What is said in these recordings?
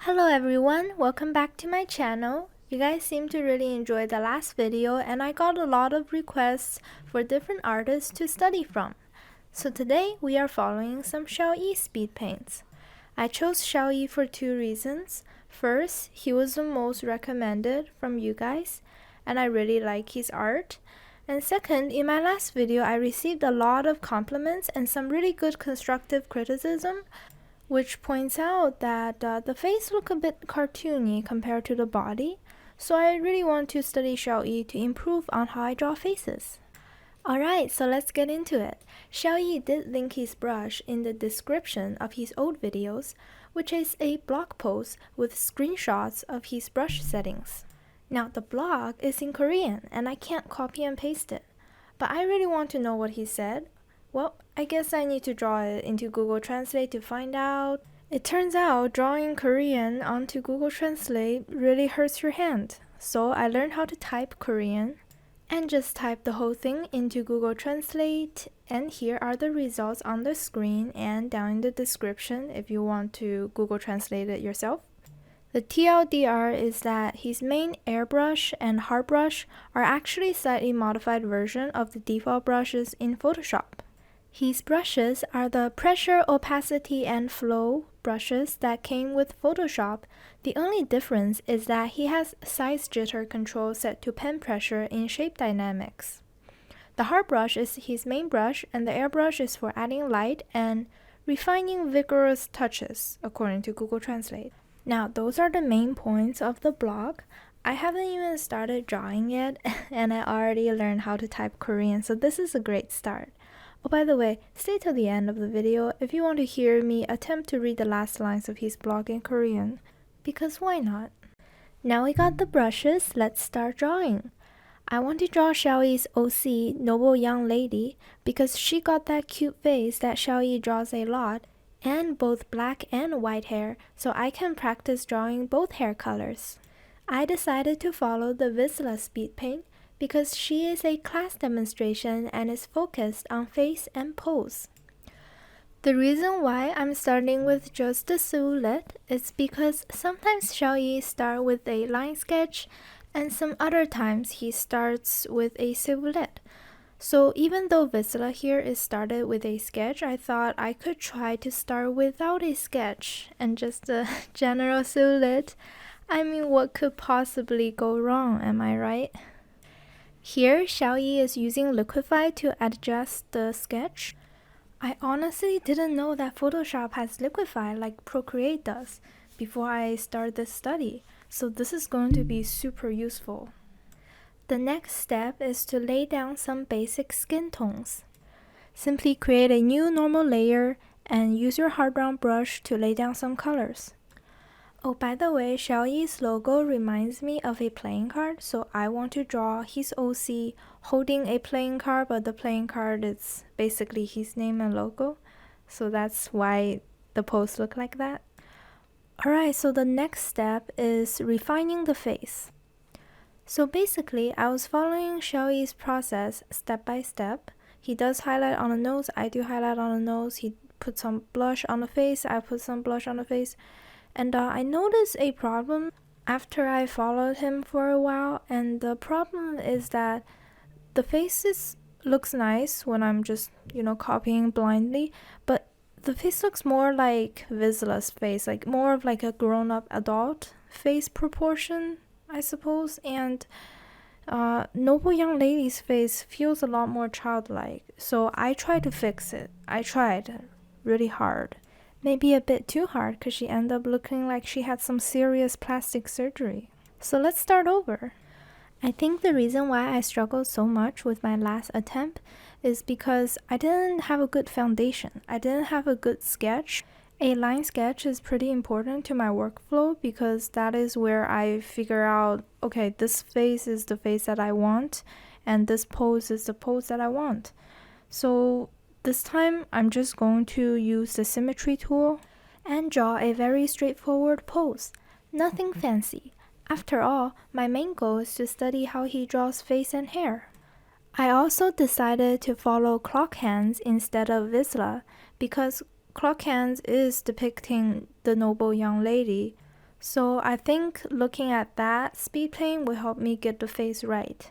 Hello everyone, welcome back to my channel. You guys seem to really enjoy the last video and I got a lot of requests for different artists to study from. So today we are following some Shal speed paints. I chose Shal for two reasons. First, he was the most recommended from you guys and I really like his art. And second, in my last video I received a lot of compliments and some really good constructive criticism, which points out that the face look a bit cartoony compared to the body, so I really want to study Shal to improve on how I draw faces. Alright, so let's get into it. Shal did link his brush in the description of his old videos, which is a blog post with screenshots of his brush settings. Now the blog is in Korean and I can't copy and paste it, but I really want to know what he said. Well, I guess I need to draw it into Google Translate to find out. It turns out drawing Korean onto Google Translate really hurts your hand. So I learned how to type Korean and just type the whole thing into Google Translate, and here are the results on the screen and down in the description if you want to Google Translate it yourself. The TLDR is that his main airbrush and hard brush are actually slightly modified version of the default brushes in Photoshop. His brushes are the pressure, opacity, and flow brushes that came with Photoshop. The only difference is that he has size jitter control set to pen pressure in shape dynamics. The hard brush is his main brush and the airbrush is for adding light and refining vigorous touches, according to Google Translate. Now, those are the main points of the blog. I haven't even started drawing yet and I already learned how to type Korean, so this is a great start. Oh, by the way, stay till the end of the video if you want to hear me attempt to read the last lines of his blog in Korean, because why not? Now we got the brushes, let's start drawing. I want to draw Shal's OC, Noble Young Lady, because she got that cute face that Shal draws a lot, and both black and white hair, so I can practice drawing both hair colors. I decided to follow the Vizsla speed paint because she is a class demonstration and is focused on face and pose. The reason why I'm starting with just the silhouette is because sometimes Shal starts with a line sketch and some other times he starts with a silhouette. So even though Vizsla here is started with a sketch, I thought I could try to start without a sketch and just a general silhouette. I mean, what could possibly go wrong, am I right? Here, Shal is using Liquify to adjust the sketch. I honestly didn't know that Photoshop has Liquify like Procreate does before I start this study, so this is going to be super useful. The next step is to lay down some basic skin tones. Simply create a new normal layer and use your hard brown brush to lay down some colors. Oh, by the way, Shal's logo reminds me of a playing card, so I want to draw his OC holding a playing card, but the playing card is basically his name and logo, so that's why the pose look like that. Alright, so the next step is refining the face. So basically, I was following Shal's process step by step. He does highlight on the nose, I do highlight on the nose, he put some blush on the face, I put some blush on the face. And I noticed a problem after I followed him for a while, and the problem is that the face looks nice when I'm just, copying blindly, but the face looks more like Vizsla's face, like more of like a grown-up adult face proportion, I suppose, and Noble Young Lady's face feels a lot more childlike, so I tried to fix it. I tried really hard. Maybe a bit too hard because she ended up looking like she had some serious plastic surgery. So let's start over. I think the reason why I struggled so much with my last attempt is because I didn't have a good foundation. I didn't have a good sketch. A line sketch is pretty important to my workflow because that is where I figure out, okay, this face is the face that I want and this pose is the pose that I want. So this time, I'm just going to use the symmetry tool and draw a very straightforward pose. Nothing fancy. After all, my main goal is to study how he draws face and hair. I also decided to follow clock hands instead of Vizsla because clock hands is depicting the noble young lady, So I think looking at that, Speedpaint will help me get the face right.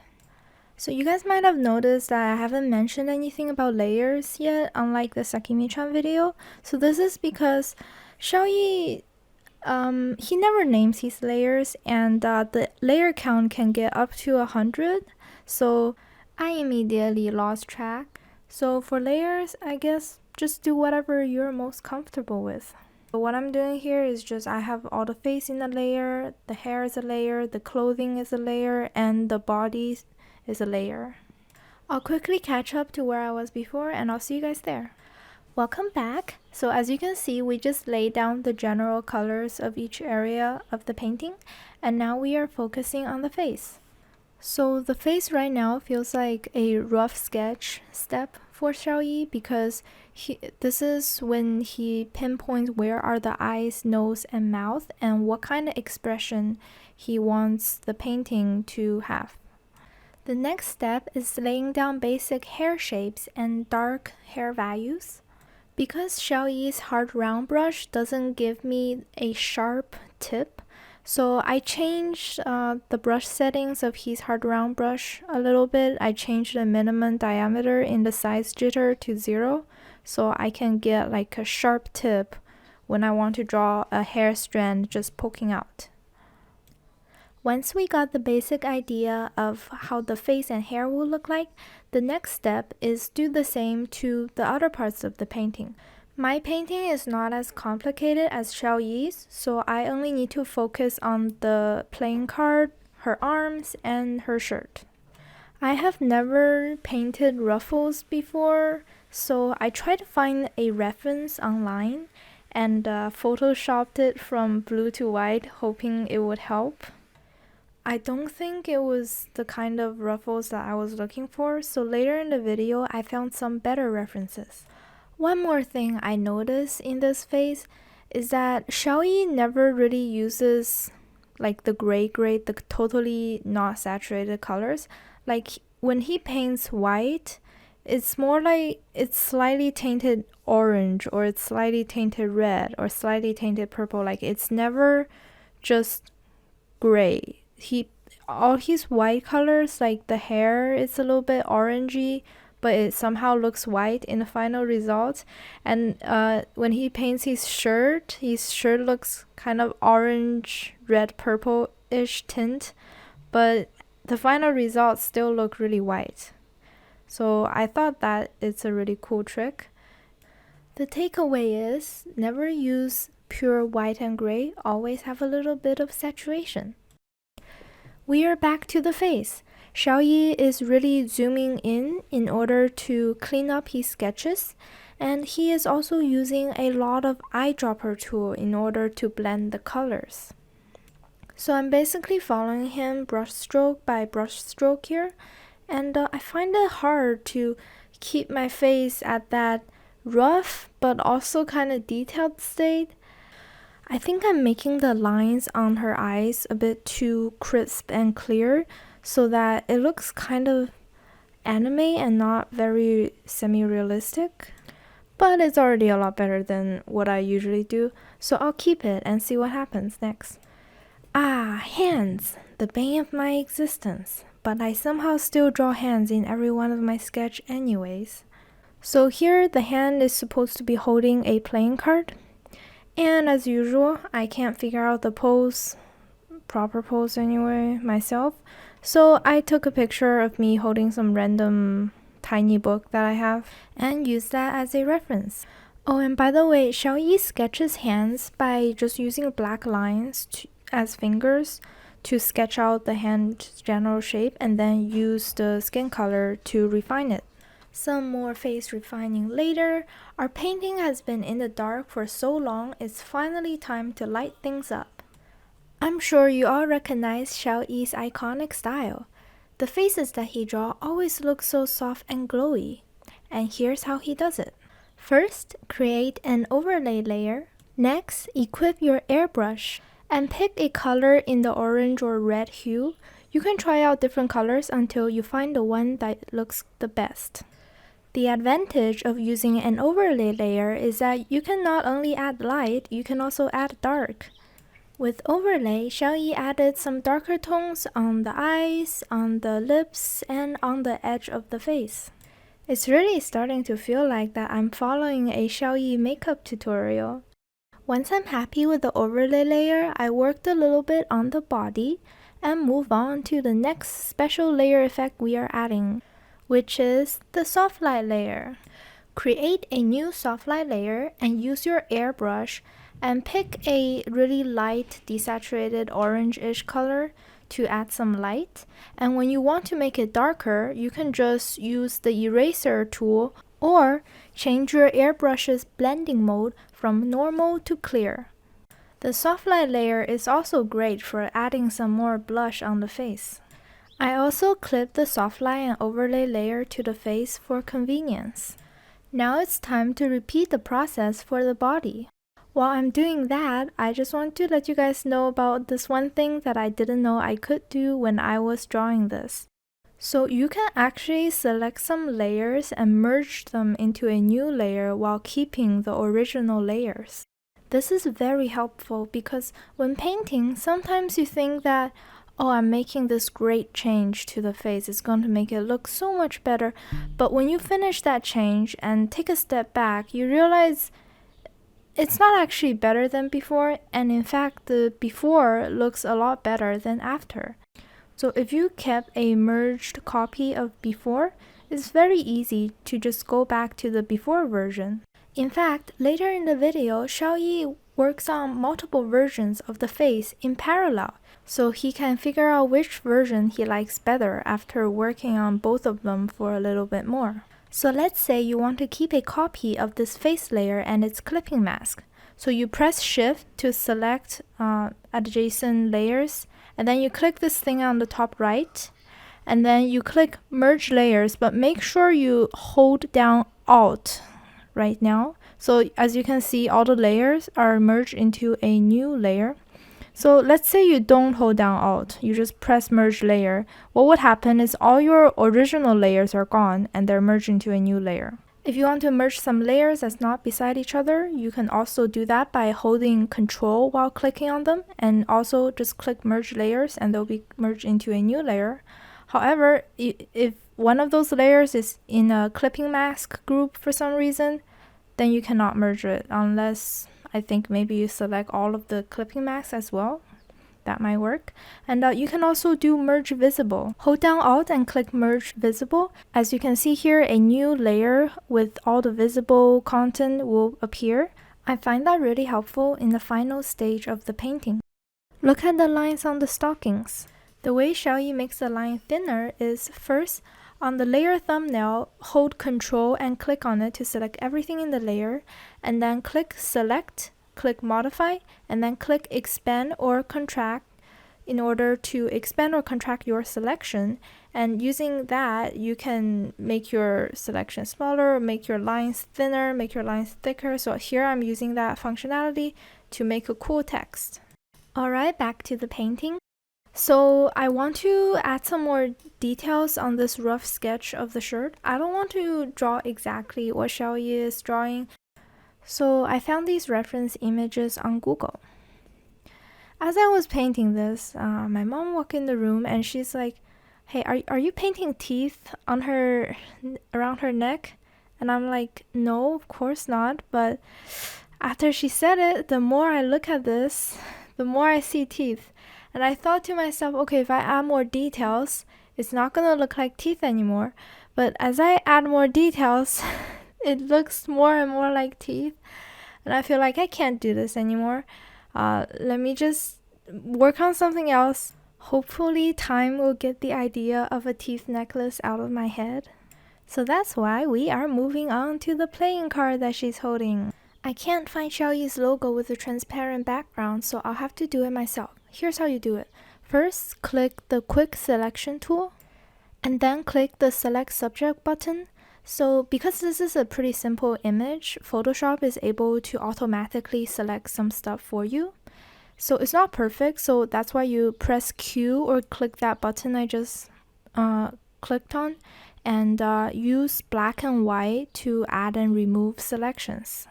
So you guys might have noticed that I haven't mentioned anything about layers yet, unlike the Sakimi-chan video. So this is because Xiaoyi, he never names his layers, and the layer count can get up to 100. So I immediately lost track. So for layers, I guess just do whatever you're most comfortable with. So what I'm doing here is just I have all the face in a layer, the hair is a layer, the clothing is a layer, and the body is a layer. I'll quickly catch up to where I was before, and I'll see you guys there. Welcome back. So as you can see, we just laid down the general colors of each area of the painting, and now we are focusing on the face. So the face right now feels like a rough sketch step for Xiaoyi because this is when he pinpoints where are the eyes, nose, and mouth, and what kind of expression he wants the painting to have. The next step is laying down basic hair shapes and dark hair values. Because Xiaoyi's hard round brush doesn't give me a sharp tip, so I changed the brush settings of his hard round brush a little bit. I changed the minimum diameter in the size jitter to 0, so I can get like a sharp tip when I want to draw a hair strand just poking out. Once we got the basic idea of how the face and hair will look like, the next step is do the same to the other parts of the painting. My painting is not as complicated as Xiaoyi's, so I only need to focus on the playing card, her arms, and her shirt. I have never painted ruffles before, so I tried to find a reference online and photoshopped it from blue to white, hoping it would help. I don't think it was the kind of ruffles that I was looking for, so later in the video I found some better references. One more thing I noticed in this face is that Xiaoyi never really uses like the gray, the totally not saturated colors. Like when he paints white, it's more like it's slightly tainted orange, or it's slightly tainted red, or slightly tainted purple. Like it's never just gray. All his white colors, like the hair, it's a little bit orangey, but it somehow looks white in the final result. And when he paints his shirt looks kind of orange, red, purple-ish tint, but the final results still look really white. So I thought that it's a really cool trick. The takeaway is never use pure white and gray, always have a little bit of saturation. We are back to the face. Xiaoyi is really zooming in order to clean up his sketches, and he is also using a lot of eyedropper tool in order to blend the colors. So I'm basically following him brush stroke by brush stroke here, and I find it hard to keep my face at that rough but also kind of detailed state. I think I'm making the lines on her eyes a bit too crisp and clear so that it looks kind of anime and not very semi-realistic. But it's already a lot better than what I usually do, so I'll keep it and see what happens next. Ah, hands! The bane of my existence. But I somehow still draw hands in every one of my sketch anyways. So here the hand is supposed to be holding a playing card. And as usual, I can't figure out the proper pose anyway, myself. So I took a picture of me holding some random tiny book that I have and used that as a reference. Oh, and by the way, Xiaoyi sketches hands by just using black lines as fingers to sketch out the hand's general shape and then use the skin color to refine it. Some more face refining later. Our painting has been in the dark for so long, it's finally time to light things up. I'm sure you all recognize Xiaoyi's iconic style. The faces that he draws always look so soft and glowy. And here's how he does it. First, create an overlay layer. Next, equip your airbrush and pick a color in the orange or red hue. You can try out different colors until you find the one that looks the best. The advantage of using an overlay layer is that you can not only add light, you can also add dark. With overlay, Xiaoyi added some darker tones on the eyes, on the lips, and on the edge of the face. It's really starting to feel like that I'm following a Xiaoyi makeup tutorial. Once I'm happy with the overlay layer, I worked a little bit on the body and move on to the next special layer effect we are adding, which is the soft light layer. Create a new soft light layer and use your airbrush and pick a really light desaturated orange-ish color to add some light. And when you want to make it darker, you can just use the eraser tool or change your airbrush's blending mode from normal to clear. The soft light layer is also great for adding some more blush on the face. I also clipped the soft light and overlay layer to the face for convenience. Now it's time to repeat the process for the body. While I'm doing that, I just want to let you guys know about this one thing that I didn't know I could do when I was drawing this. So you can actually select some layers and merge them into a new layer while keeping the original layers. This is very helpful because when painting, sometimes you think that, oh, I'm making this great change to the face, it's going to make it look so much better. But when you finish that change and take a step back, you realize it's not actually better than before, and in fact the before looks a lot better than after. So if you kept a merged copy of before, it's very easy to just go back to the before version. In fact, later in the video, Xiaoyi works on multiple versions of the face in parallel, so he can figure out which version he likes better after working on both of them for a little bit more. So let's say you want to keep a copy of this face layer and its clipping mask. So you press Shift to select adjacent layers, and then you click this thing on the top right, and then you click Merge Layers, but make sure you hold down Alt right now. So as you can see, all the layers are merged into a new layer. So let's say you don't hold down Alt, you just press Merge Layer. What would happen is all your original layers are gone and they're merged into a new layer. If you want to merge some layers that's not beside each other, you can also do that by holding Control while clicking on them, and also just click Merge Layers and they'll be merged into a new layer. However, if one of those layers is in a clipping mask group for some reason, then you cannot merge it unless I think maybe you select all of the clipping masks as well. That might work. And you can also do Merge Visible. Hold down Alt and click Merge Visible. As you can see here, a new layer with all the visible content will appear. I find that really helpful in the final stage of the painting. Look at the lines on the stockings. The way Xiaoyi makes the line thinner is first, on the layer thumbnail, hold Control and click on it to select everything in the layer, and then click Select, click Modify, and then click Expand or Contract in order to expand or contract your selection. And using that, you can make your selection smaller, make your lines thinner, make your lines thicker. So here I'm using that functionality to make a cool text. Alright, back to the painting. So I want to add some more details on this rough sketch of the shirt. I don't want to draw exactly what Xiaoyi is drawing, so I found these reference images on Google. As I was painting this, my mom walked in the room and she's like, "Hey, are you painting teeth on her, around her neck?" And I'm like, "No, of course not." But after she said it, the more I look at this, the more I see teeth. And I thought to myself, okay, if I add more details, it's not going to look like teeth anymore. But as I add more details, it looks more and more like teeth. And I feel like I can't do this anymore. Let me just work on something else. Hopefully time will get the idea of a teeth necklace out of my head. So that's why we are moving on to the playing card that she's holding. I can't find Xiaoyi's logo with a transparent background, so I'll have to do it myself. Here's how you do it. First, click the Quick Selection tool, and then click the Select Subject button. So because this is a pretty simple image, Photoshop is able to automatically select some stuff for you. So it's not perfect, so that's why you press Q or click that button I just clicked on, and use black and white to add and remove selections.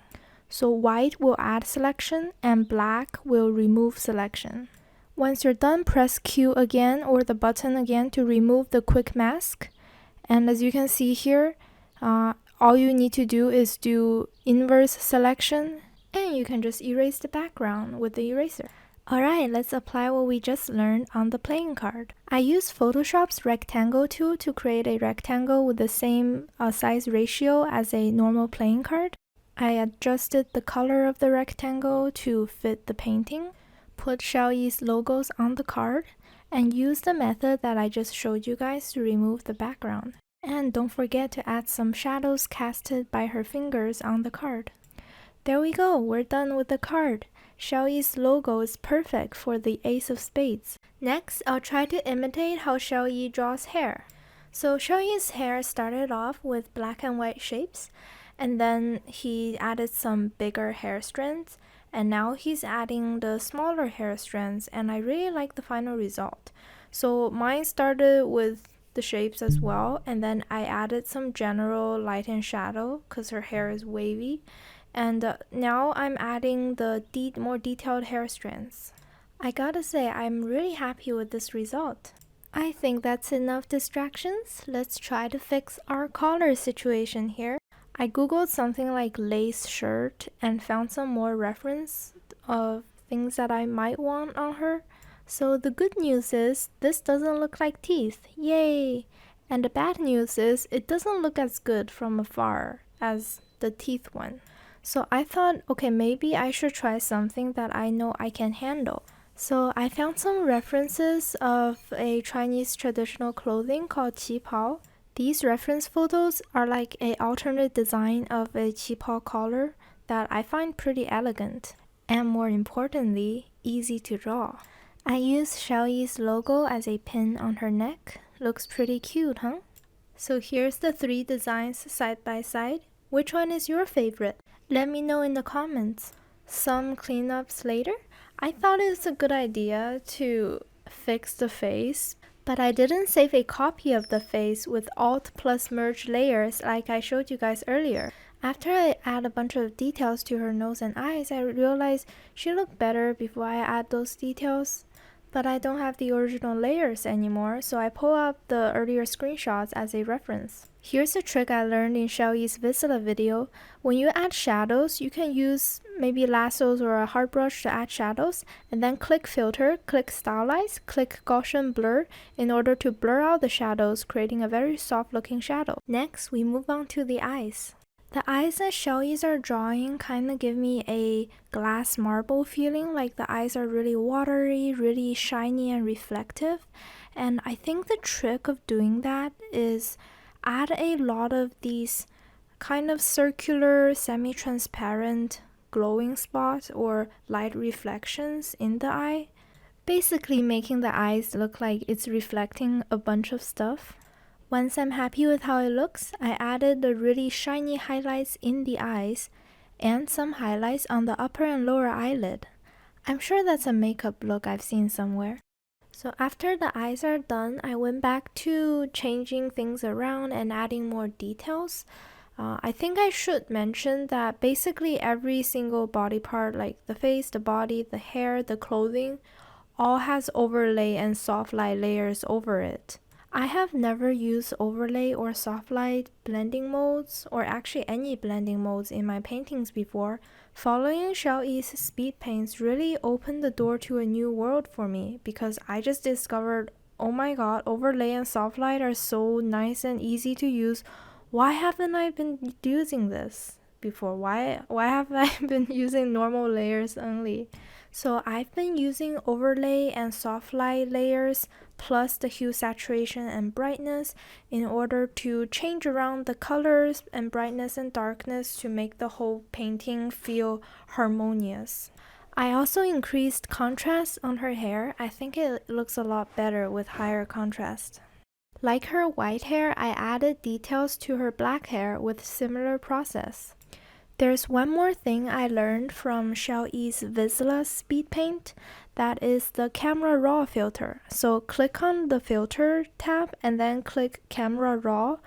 So white will add selection and black will remove selection. Once you're done, press Q again or the button again to remove the quick mask. And as you can see here, all you need to do is do inverse selection and you can just erase the background with the eraser. Alright, let's apply what we just learned on the playing card. I used Photoshop's rectangle tool to create a rectangle with the same size ratio as a normal playing card. I adjusted the color of the rectangle to fit the painting, put Shal logos on the card, and use the method that I just showed you guys to remove the background. And don't forget to add some shadows casted by her fingers on the card. There we go, we're done with the card. Shal logo is perfect for the Ace of Spades. Next, I'll try to imitate how Shal draws hair. So Shal's hair started off with black and white shapes, and then he added some bigger hair strands, and now he's adding the smaller hair strands, and I really like the final result. So mine started with the shapes as well, and then I added some general light and shadow because her hair is wavy. And now I'm adding the more detailed hair strands. I gotta say, I'm really happy with this result. I think that's enough distractions. Let's try to fix our collar situation here. I googled something like lace shirt and found some more reference of things that I might want on her. So the good news is this doesn't look like teeth. Yay! And the bad news is it doesn't look as good from afar as the teeth one. So I thought, okay, maybe I should try something that I know I can handle. So I found some references of a Chinese traditional clothing called qipao. These reference photos are like an alternate design of a qipao collar that I find pretty elegant. And more importantly, easy to draw. I used Shal's logo as a pin on her neck. Looks pretty cute, huh? So here's the 3 designs side by side. Which one is your favorite? Let me know in the comments. Some cleanups later, I thought it's a good idea to fix the face, but I didn't save a copy of the face with Alt plus merge layers like I showed you guys earlier. After I add a bunch of details to her nose and eyes, I realized she looked better before I add those details. But I don't have the original layers anymore, so I pull up the earlier screenshots as a reference. Here's a trick I learned in Shal's Vizsla video. When you add shadows, you can use maybe lassos or a hard brush to add shadows, and then click Filter, click Stylize, click Gaussian Blur in order to blur out the shadows, creating a very soft looking shadow. Next, we move on to the eyes. The eyes that Shelly's are drawing kind of give me a glass marble feeling, like the eyes are really watery, really shiny and reflective. And I think the trick of doing that is add a lot of these kind of circular, semi-transparent glowing spots or light reflections in the eye, basically making the eyes look like it's reflecting a bunch of stuff. Once I'm happy with how it looks, I added the really shiny highlights in the eyes and some highlights on the upper and lower eyelid. I'm sure that's a makeup look I've seen somewhere. So after the eyes are done, I went back to changing things around and adding more details. I think I should mention that basically every single body part, like the face, the body, the hair, the clothing, all has overlay and soft light layers over it. I have never used overlay or soft light blending modes, or actually any blending modes in my paintings before. Following Shel's Speedpaints really opened the door to a new world for me, because I just discovered, oh my god, overlay and soft light are so nice and easy to use. Why haven't I been using this before? Why have I been using normal layers only? So I've been using overlay and soft light layers plus the hue, saturation, and brightness in order to change around the colors and brightness and darkness to make the whole painting feel harmonious. I also increased contrast on her hair. I think it looks a lot better with higher contrast. Like her white hair, I added details to her black hair with similar process. There's one more thing I learned from Shel's Vizsla Speedpaint, that is the Camera Raw filter. So click on the filter tab and then click Camera Raw.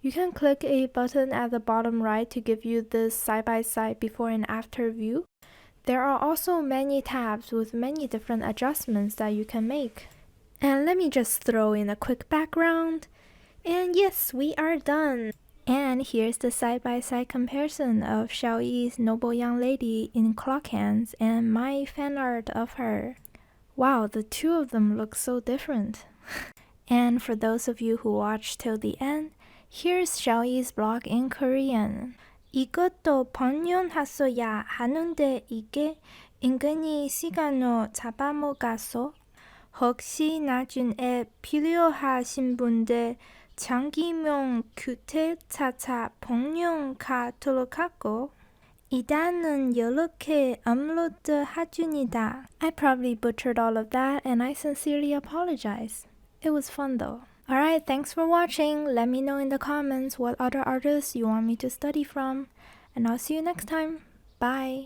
You can click a button at the bottom right to give you this side-by-side before and after view. There are also many tabs with many different adjustments that you can make. And let me just throw in a quick background. And yes, we are done! And here's the side-by-side comparison of Xiaoyi's noble young lady in clock hands and my fan art of her. Wow, the two of them look so different. And for those of you who watched till the end, here's Xiaoyi's blog in Korean. 이것도 번역했어야 하는데 이게 은근히 시간을 잡아먹었어. 혹시 나중에 필요하신 분들 장기명 규태 찾아 번역하도록 하고 일단은 이렇게 업로드합니다. I probably butchered all of that and I sincerely apologize. It was fun though. Alright, thanks for watching. Let me know in the comments what other artists you want me to study from. And I'll see you next time. Bye!